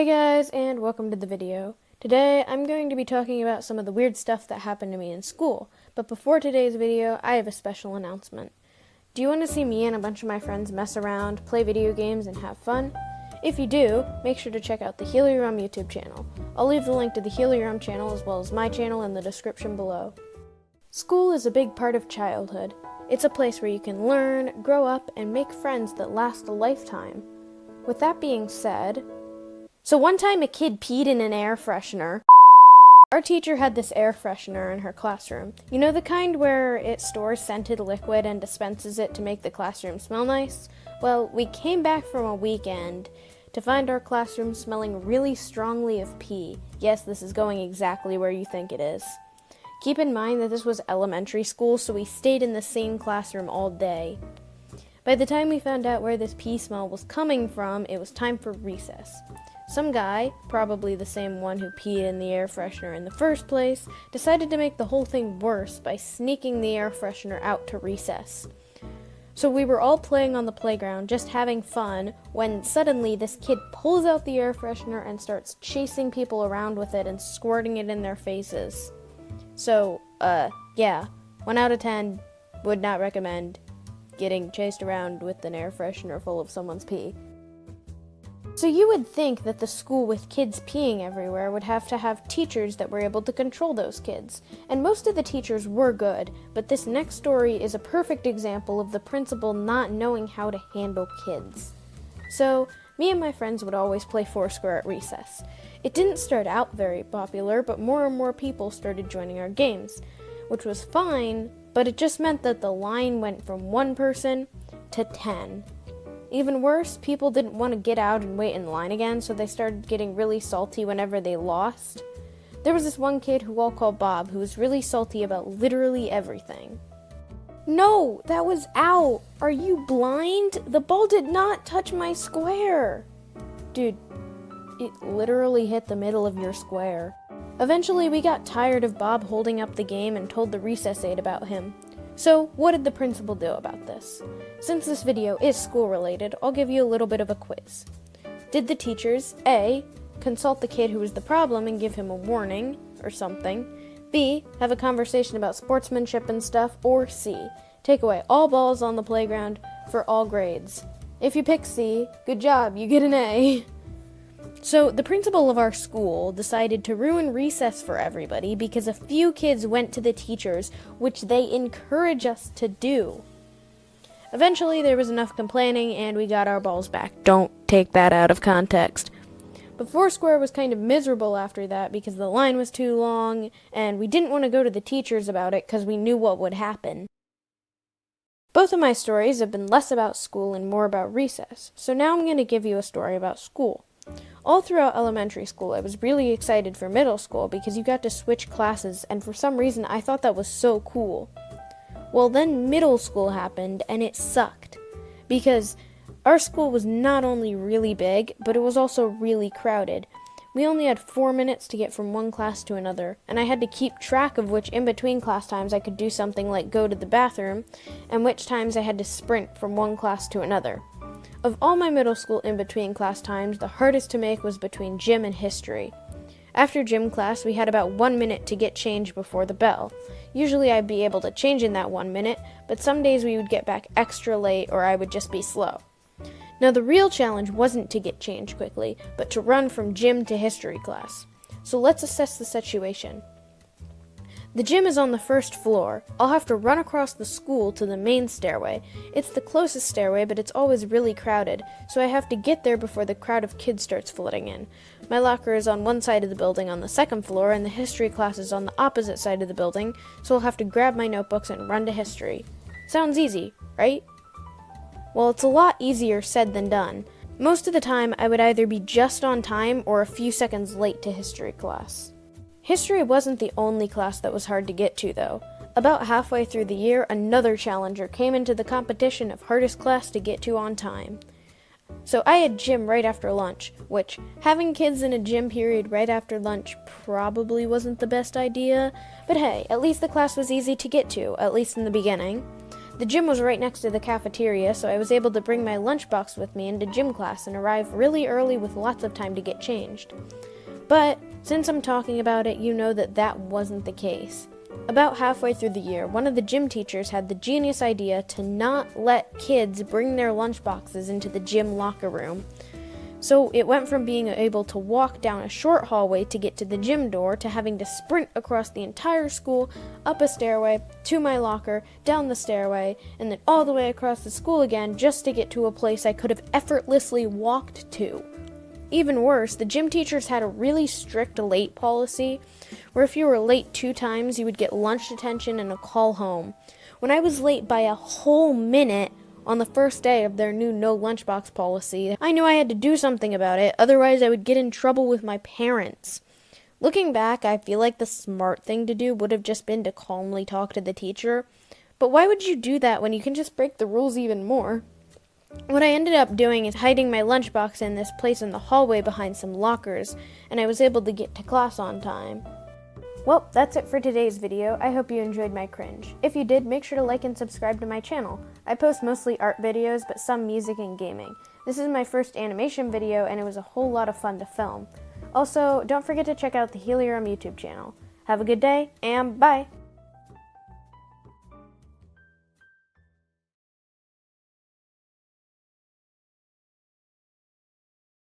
Hey guys, and welcome to the video. Today, I'm going to be talking about some of the weird stuff that happened to me in school. But before today's video, I have a special announcement. Do you want to see me and a bunch of my friends mess around, play video games, and have fun? If you do, make sure to check out the Helium YouTube channel. I'll leave the link to the Helium channel as well as my channel in the description below. School is a big part of childhood. It's a place where you can learn, grow up, and make friends that last a lifetime. With that being said, so one time a kid peed in an air freshener. Our teacher had this air freshener in her classroom. You know the kind where it stores scented liquid and dispenses it to make the classroom smell nice? Well, we came back from a weekend to find our classroom smelling really strongly of pee. Yes, this is going exactly where you think it is. Keep in mind that this was elementary school, so we stayed in the same classroom all day. By the time we found out where this pee smell was coming from, it was time for recess. Some guy, probably the same one who peed in the air freshener in the first place, decided to make the whole thing worse by sneaking the air freshener out to recess. So we were all playing on the playground, just having fun, when suddenly this kid pulls out the air freshener and starts chasing people around with it and squirting it in their faces. So, yeah, 1 out of 10 would not recommend getting chased around with an air freshener full of someone's pee. So you would think that the school with kids peeing everywhere would have to have teachers that were able to control those kids. And most of the teachers were good, but this next story is a perfect example of the principal not knowing how to handle kids. So, me and my friends would always play Foursquare at recess. It didn't start out very popular, but more and more people started joining our games, which was fine, but it just meant that the line went from 1 person to 10. Even worse, people didn't want to get out and wait in line again, so they started getting really salty whenever they lost. There was this one kid who we'll call Bob, who was really salty about literally everything. No, that was out! Are you blind? The ball did not touch my square! Dude, it literally hit the middle of your square. Eventually, we got tired of Bob holding up the game and told the recess aide about him. So, what did the principal do about this? Since this video is school-related, I'll give you a little bit of a quiz. Did the teachers, A, consult the kid who was the problem and give him a warning or something, B, have a conversation about sportsmanship and stuff, or C, take away all balls on the playground for all grades? If you pick C, good job, you get an A. So, the principal of our school decided to ruin recess for everybody because a few kids went to the teachers, which they encourage us to do. Eventually, there was enough complaining and we got our balls back. Don't take that out of context. But Foursquare was kind of miserable after that because the line was too long and we didn't want to go to the teachers about it because we knew what would happen. Both of my stories have been less about school and more about recess, so now I'm going to give you a story about school. All throughout elementary school, I was really excited for middle school because you got to switch classes, and for some reason I thought that was so cool. Well, then middle school happened, and it sucked. Because our school was not only really big, but it was also really crowded. We only had 4 minutes to get from one class to another, and I had to keep track of which in-between class times I could do something like go to the bathroom, and which times I had to sprint from one class to another. Of all my middle school in-between class times, the hardest to make was between gym and history. After gym class, we had about 1 minute to get changed before the bell. Usually I'd be able to change in that 1 minute, but some days we would get back extra late or I would just be slow. Now the real challenge wasn't to get changed quickly, but to run from gym to history class. So let's assess the situation. The gym is on the first floor. I'll have to run across the school to the main stairway. It's the closest stairway, but it's always really crowded, so I have to get there before the crowd of kids starts flooding in. My locker is on one side of the building on the second floor, and the history class is on the opposite side of the building, so I'll have to grab my notebooks and run to history. Sounds easy, right? Well, it's a lot easier said than done. Most of the time, I would either be just on time or a few seconds late to history class. History wasn't the only class that was hard to get to, though. About halfway through the year, another challenger came into the competition of hardest class to get to on time. So I had gym right after lunch, which, having kids in a gym period right after lunch probably wasn't the best idea, but hey, at least the class was easy to get to, at least in the beginning. The gym was right next to the cafeteria, so I was able to bring my lunchbox with me into gym class and arrive really early with lots of time to get changed. But since I'm talking about it, you know that wasn't the case. About halfway through the year, one of the gym teachers had the genius idea to not let kids bring their lunchboxes into the gym locker room. So it went from being able to walk down a short hallway to get to the gym door to having to sprint across the entire school, up a stairway, to my locker, down the stairway, and then all the way across the school again just to get to a place I could have effortlessly walked to. Even worse, the gym teachers had a really strict late policy, where if you were late 2 times, you would get lunch detention and a call home. When I was late by a whole minute on the first day of their new no lunchbox policy, I knew I had to do something about it, otherwise I would get in trouble with my parents. Looking back, I feel like the smart thing to do would have just been to calmly talk to the teacher, but why would you do that when you can just break the rules even more? What I ended up doing is hiding my lunchbox in this place in the hallway behind some lockers, and I was able to get to class on time. Well, that's it for today's video. I hope you enjoyed my cringe. If you did, make sure to like and subscribe to my channel. I post mostly art videos, but some music and gaming. This is my first animation video, and it was a whole lot of fun to film. Also, don't forget to check out the Helium YouTube channel. Have a good day, and bye!